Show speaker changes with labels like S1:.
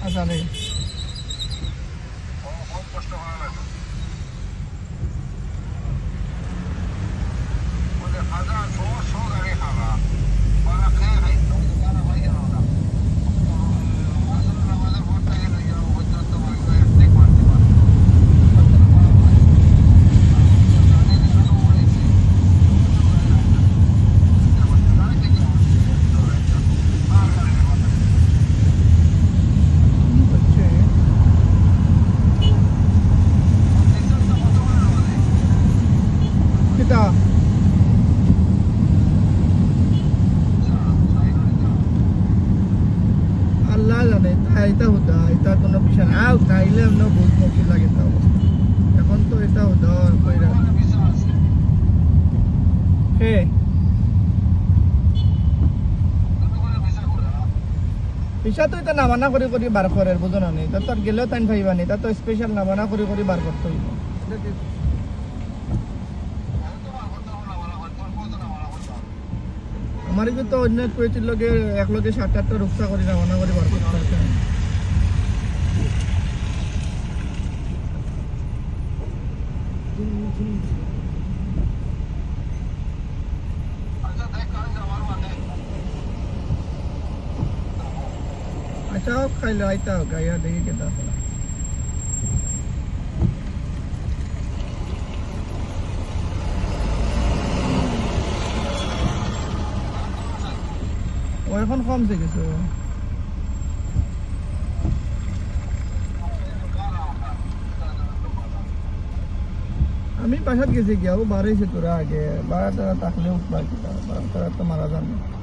S1: আচ্ছা নেই কিতা আল্লাহ জানে এটা হুদা এটা কোনো বিষয় না আউ তাইলে আমরা বহুত মুশকিল লাগে তাও এখন তো এটা হুদা কইরা হে পিছা তো এটা নামানা করে করে বার করে বুঝো না নি তোর গেলেও তাই ভাইবা নি তা তো স্পেশাল নামানা করে করে বার করতে হইব আমার কিন্তু অন্য কইছিল লগে এক লগে 7-8টা রুকসা করে নামানা করে বার করতে হয় अच्छा खाइलो आइता होगा यार देखिए कितना वो এখন কমছে কিছু আমি বাসাত গেছি গিয়া ও বাড়াইছে তোরা আগে বাড়াটা থাকলেও বাকি বাড়াটা তো মারা যাবে